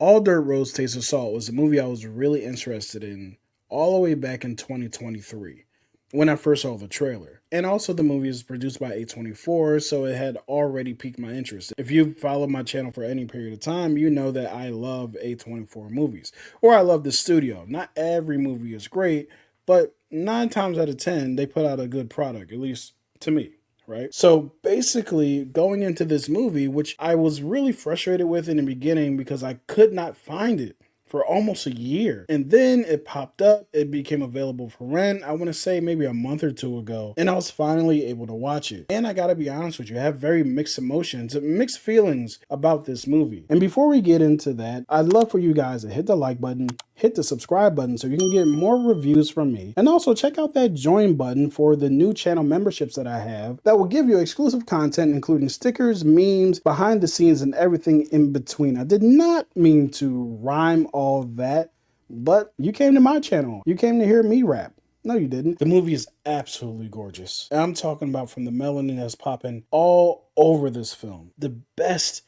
All Dirt Roads Taste of Salt was a movie I was really interested in all the way back in 2023 when I first saw the trailer. And also, the movie is produced by A24, so it had already piqued my interest. If you've followed my channel for any period of time, you know that I love A24 movies, or I love the studio. Not every movie is great, but 9 times out of 10, they put out a good product, at least to me. Right? So basically, going into this movie, which I was really frustrated with in the beginning because I could not find it for almost a year. And then it popped up, it became available for rent, I want to say maybe a month or two ago, and I was finally able to watch it. And I gotta be honest with you, I have very mixed emotions, mixed feelings about this movie. And before we get into that, I'd love for you guys to hit the like button, hit the subscribe button so you can get more reviews from me. And also check out that join button for the new channel memberships that I have that will give you exclusive content, including stickers, memes, behind the scenes, and everything in between. I did not mean to rhyme all that, but you came to my channel. You came to hear me rap. No, you didn't. The movie is absolutely gorgeous. And I'm talking about from the melanin that's popping all over this film. The best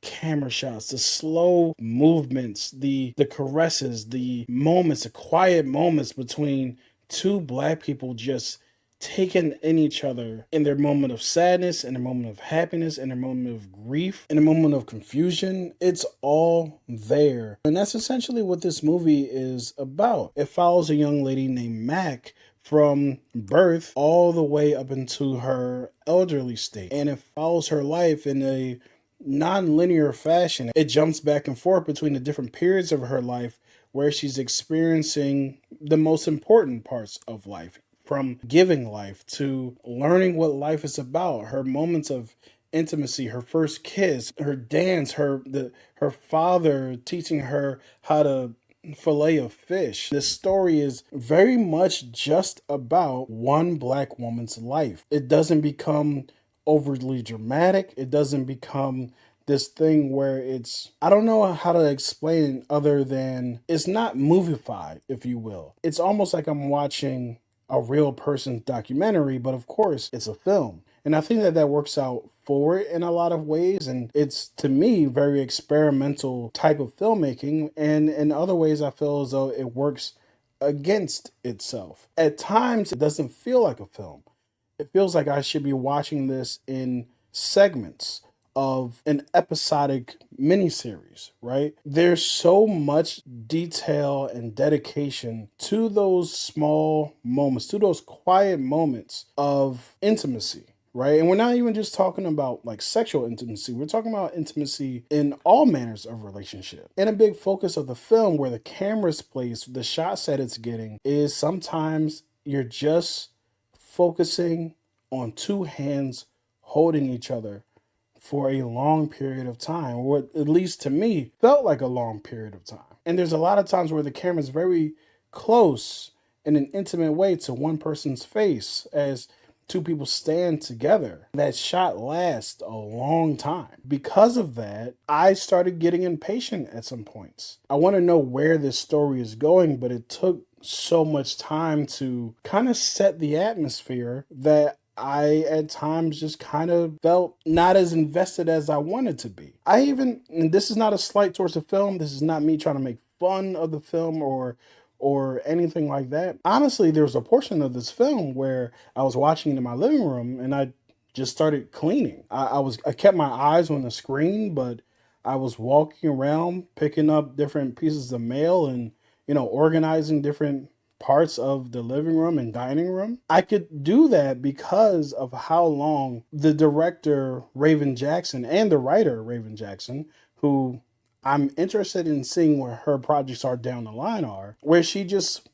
camera shots, the slow movements, the caresses, the moments, the quiet moments between two black people just taking in each other in their moment of sadness, in their moment of happiness, in their moment of grief, in a moment of confusion. It's all there. And that's essentially what this movie is about. It follows a young lady named Mac from birth all the way up into her elderly state. And it follows her life in a non-linear fashion. It jumps back and forth between the different periods of her life where she's experiencing the most important parts of life, from giving life to learning what life is about, her moments of intimacy, her first kiss, her dance, her father teaching her how to fillet a fish. This story is very much just about one black woman's life. It doesn't become overly dramatic. It doesn't become this thing where it's, I don't know how to explain it other than it's not movified, if you will. It's almost like I'm watching a real person's documentary, but of course it's a film. And I think that that works out for it in a lot of ways. And it's, to me, very experimental type of filmmaking. And in other ways, I feel as though it works against itself. At times, it doesn't feel like a film. It feels like I should be watching this in segments of an episodic miniseries, right? There's so much detail and dedication to those small moments, to those quiet moments of intimacy, right? And we're not even just talking about like sexual intimacy. We're talking about intimacy in all manners of relationship. And a big focus of the film, where the camera's placed, the shots that it's getting, is sometimes you're just focusing on two hands holding each other for a long period of time, or at least to me felt like a long period of time. And there's a lot of times where the camera is very close in an intimate way to one person's face as two people stand together. That shot lasts a long time. Because of that, I started getting impatient at some points. I want to know where this story is going, but it took so much time to kind of set the atmosphere that I at times just kind of felt not as invested as I wanted to be. And this is not a slight towards the film. This is not me trying to make fun of the film or anything like that. Honestly, there was a portion of this film where I was watching it in my living room and I just started cleaning. I kept my eyes on the screen, but I was walking around picking up different pieces of mail and, organizing different parts of the living room and dining room. I could do that because of how long the director, Raven Jackson, and the writer, Raven Jackson, who I'm interested in seeing where her projects are down the line are, where she just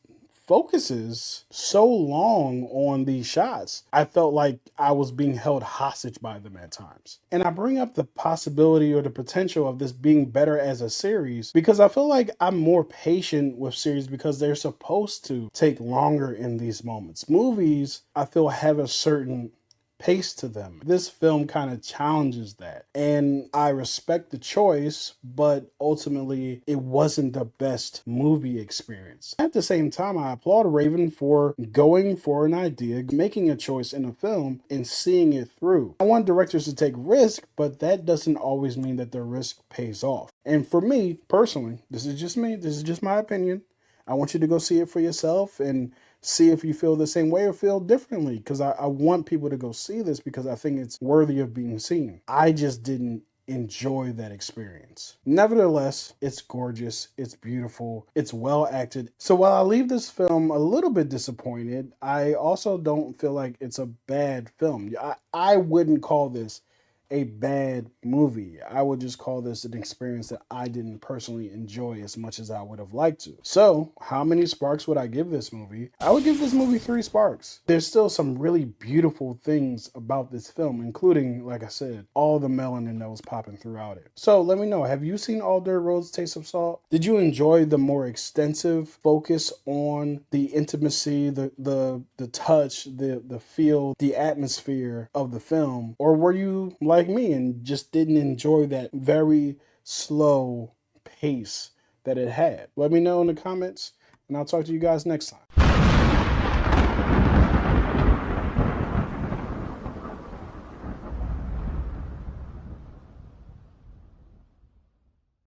focuses so long on these shots. I felt like I was being held hostage by them at times. And I bring up the possibility or the potential of this being better as a series because I feel like I'm more patient with series because they're supposed to take longer in these moments. Movies, I feel, have a certain pace to them. This film kind of challenges that. And I respect the choice, but ultimately it wasn't the best movie experience. At the same time, I applaud Raven for going for an idea, making a choice in a film, and seeing it through. I want directors to take risk, but that doesn't always mean that the risk pays off. And for me, personally, this is just me, this is just my opinion. I want you to go see it for yourself and see if you feel the same way or feel differently, because I want people to go see this because I think it's worthy of being seen. I just didn't enjoy that experience. Nevertheless, it's gorgeous, it's beautiful, it's well acted. So while I leave this film a little bit disappointed, I also don't feel like it's a bad film. I wouldn't call this a bad movie. I would just call this an experience that I didn't personally enjoy as much as I would have liked to. So, how many sparks would I give this movie? I would give this movie 3 sparks. There's still some really beautiful things about this film, including, like I said, all the melanin that was popping throughout it. So, let me know, have you seen All Dirt Roads Taste of Salt? Did you enjoy the more extensive focus on the intimacy, the touch, the feel, the atmosphere of the film? Or were you like me and just didn't enjoy that very slow pace that it had? Let me know in the comments, and I'll talk to you guys next time.